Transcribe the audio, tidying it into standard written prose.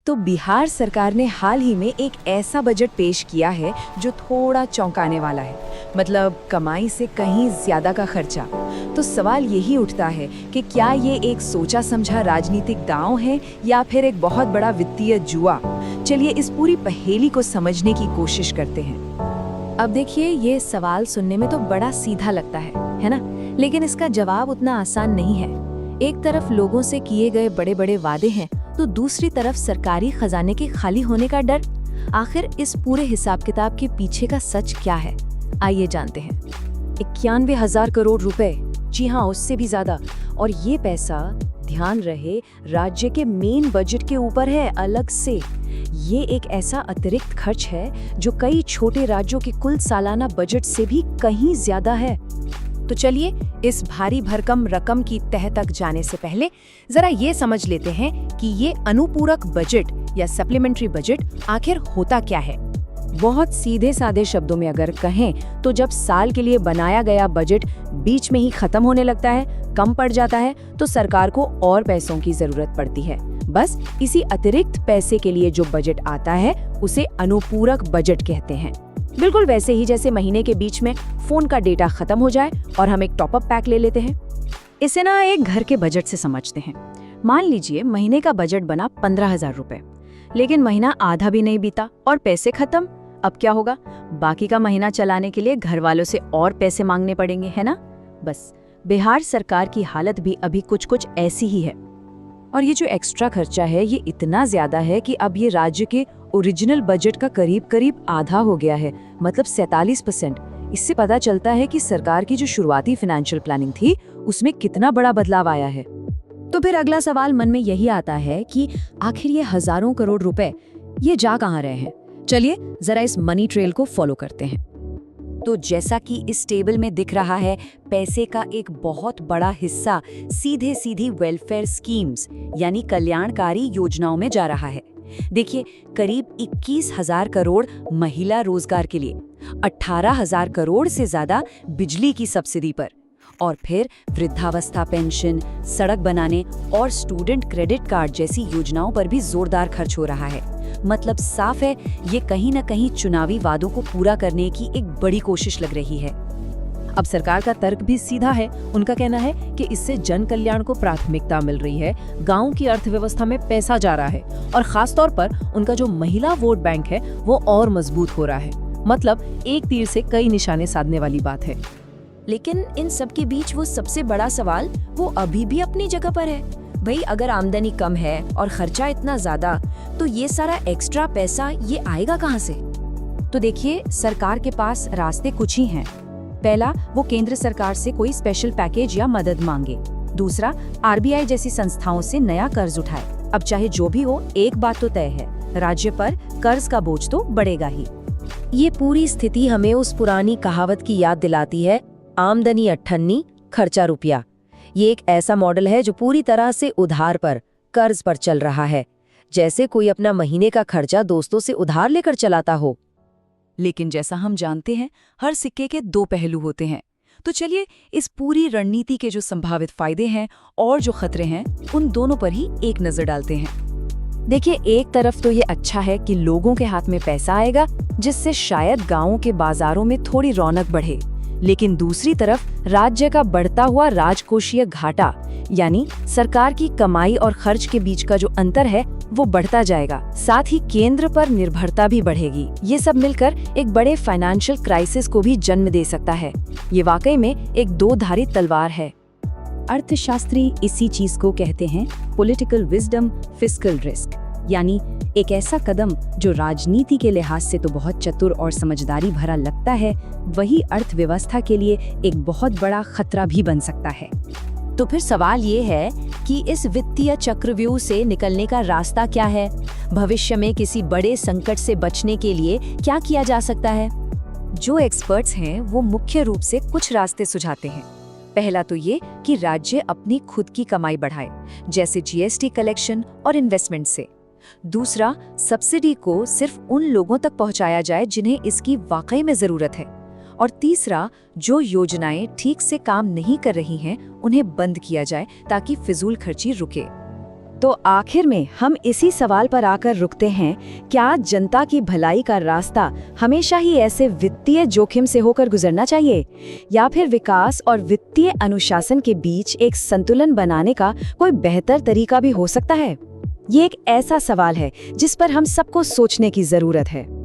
तो बिहार सरकार ने हाल ही में एक ऐसा बजट पेश किया है जो थोड़ा चौंकाने वाला है। मतलब कमाई से कहीं ज्यादा का खर्चा। तो सवाल यही उठता है कि क्या ये एक सोचा समझा राजनीतिक दांव है या फिर एक बहुत बड़ा वित्तीय जुआ। चलिए इस पूरी पहेली को समझने की कोशिश करते हैं। अब देखिए, ये सवाल सुनने में तो बड़ा सीधा लगता है ना? लेकिन इसका जवाब उतना आसान नहीं है। एक तरफ लोगों से किए गए बड़े बड़े वादे हैं, तो दूसरी तरफ सरकारी खजाने के खाली होने का डर। आखिर इस पूरे हिसाब किताब के पीछे का सच क्या है, आइए जानते हैं। 91,000 करोड़ रुपए, जी हाँ, उससे भी ज्यादा। और ये पैसा, ध्यान रहे, राज्य के मेन बजट के ऊपर है अलग से। ये एक ऐसा अतिरिक्त खर्च है जो कई छोटे राज्यों के कुल सालाना बजट से भी कहीं ज्यादा है। तो चलिए इस भारी भरकम रकम की तह तक जाने से पहले जरा ये समझ लेते हैं कि ये अनुपूरक बजट या सप्लीमेंट्री बजट आखिर होता क्या है। बहुत सीधे साधे शब्दों में अगर कहें तो जब साल के लिए बनाया गया बजट बीच में ही खत्म होने लगता है, कम पड़ जाता है, तो सरकार को और पैसों की जरूरत पड़ती है। बस इसी अतिरिक्त पैसे के लिए जो बजट आता है उसे अनुपूरक बजट कहते हैं। बिल्कुल वैसे ही जैसे महीने के बीच में फोन का डेटा खत्म हो जाए और हम एक टॉपअप पैक ले लेते हैं। इसे ना एक घर के बजट से समझते हैं। मान लीजिए महीने का बजट बना 15,000 रुपए, लेकिन महीना आधा भी नहीं बीता और पैसे खत्म। अब क्या होगा? बाकी का महीना चलाने के लिए घर वालों से और पैसे मांगने पड़ेंगे, है ना? बस बिहार सरकार की हालत भी अभी कुछ कुछ ऐसी ही है। और ये जो एक्स्ट्रा खर्चा है ये इतना ज्यादा है कि अब ये राज्य के ओरिजिनल बजट का करीब करीब आधा हो गया है, मतलब 47%। इससे पता चलता है कि सरकार की जो शुरुआती फाइनेंशियल प्लानिंग थी उसमें कितना बड़ा बदलाव आया है। तो फिर अगला सवाल मन में यही आता है कि आखिर ये हजारों करोड़ रुपए ये जा कहाँ रहे हैं। चलिए जरा इस मनी ट्रेल को फॉलो करते हैं। तो जैसा कि इस टेबल में दिख रहा है, पैसे का एक बहुत बड़ा हिस्सा सीधे सीधी वेलफेयर स्कीम्स यानी कल्याणकारी योजनाओं में जा रहा है। देखिए, करीब 21,000 करोड़ महिला रोजगार के लिए, 18,000 करोड़ से ज्यादा बिजली की सब्सिडी पर, और फिर वृद्धावस्था पेंशन, सड़क बनाने और स्टूडेंट क्रेडिट कार्ड जैसी योजनाओं पर भी जोरदार खर्च हो रहा है। मतलब साफ है, ये कहीं न कहीं चुनावी वादों को पूरा करने की एक बड़ी कोशिश लग रही है। अब सरकार का तर्क भी सीधा है। उनका कहना है कि इससे जन कल्याण को प्राथमिकता मिल रही है, गांव की अर्थव्यवस्था में पैसा जा रहा है, और खास तौर पर उनका जो महिला वोट बैंक है वो और मजबूत हो रहा है। मतलब एक तीर से कई निशाने साधने वाली बात है। लेकिन इन सब के बीच वो सबसे बड़ा सवाल वो अभी भी अपनी जगह पर है। भाई, अगर आमदनी कम है और खर्चा इतना ज्यादा, तो ये सारा एक्स्ट्रा पैसा ये आएगा कहाँ से? तो देखिए, सरकार के पास रास्ते कुछ ही हैं। पहला, वो केंद्र सरकार से कोई स्पेशल पैकेज या मदद मांगे। दूसरा, आरबीआई जैसी संस्थाओं से नया कर्ज उठाए। अब चाहे जो भी हो, एक बात तो तय है, राज्य पर कर्ज का बोझ तो बढ़ेगा ही। ये पूरी स्थिति हमें उस पुरानी कहावत की याद दिलाती है, आमदनी अट्ठन्नी, खर्चा रुपया। ये एक ऐसा मॉडल है जो पूरी तरह से उधार पर, कर्ज पर चल रहा है, जैसे कोई अपना महीने का खर्चा दोस्तों से उधार लेकर चलाता हो। लेकिन जैसा हम जानते हैं, हर सिक्के के दो पहलू होते हैं। तो चलिए इस पूरी रणनीति के जो संभावित फायदे हैं और जो खतरे हैं, उन दोनों पर ही एक नजर डालते हैं। देखिए, एक तरफ तो ये अच्छा है कि लोगों के हाथ में पैसा आएगा, जिससे शायद गांवों के बाजारों में थोड़ी रौनक बढ़े। लेकिन दूसरी तरफ राज्य का बढ़ता हुआ राजकोषीय घाटा, यानी सरकार की कमाई और खर्च के बीच का जो अंतर है वो बढ़ता जाएगा। साथ ही केंद्र पर निर्भरता भी बढ़ेगी। ये सब मिलकर एक बड़े फाइनेंशियल क्राइसिस को भी जन्म दे सकता है। ये वाकई में एक दो-धारी तलवार है। अर्थशास्त्री इसी चीज को कहते हैं पॉलिटिकल विजडम, फिस्कल रिस्क, यानी एक ऐसा कदम जो राजनीति के लिहाज से तो बहुत चतुर और समझदारी भरा लगता है, वही अर्थव्यवस्था के लिए एक बहुत बड़ा खतरा भी बन सकता है। तो फिर सवाल ये है कि इस वित्तीय चक्रव्यूह से निकलने का रास्ता क्या है? भविष्य में किसी बड़े संकट से बचने के लिए क्या किया जा सकता है? जो एक्सपर्ट्स हैं वो मुख्य रूप से कुछ रास्ते सुझाते हैं। पहला तो ये कि राज्य अपनी खुद की कमाई बढ़ाए, जैसे जीएसटी कलेक्शन और इन्वेस्टमेंट से। दूसरा, सब्सिडी को सिर्फ उन लोगों तक पहुंचाया जाए जिन्हें इसकी वाकई में जरूरत है। और तीसरा, जो योजनाएं ठीक से काम नहीं कर रही हैं उन्हें बंद किया जाए ताकि फिजूल खर्ची रुके। तो आखिर में हम इसी सवाल पर आकर रुकते हैं, क्या जनता की भलाई का रास्ता हमेशा ही ऐसे वित्तीय जोखिम से होकर गुजरना चाहिए, या फिर विकास और वित्तीय अनुशासन के बीच एक संतुलन बनाने का कोई बेहतर तरीका भी हो सकता है? ये एक ऐसा सवाल है जिस पर हम सबको सोचने की जरूरत है।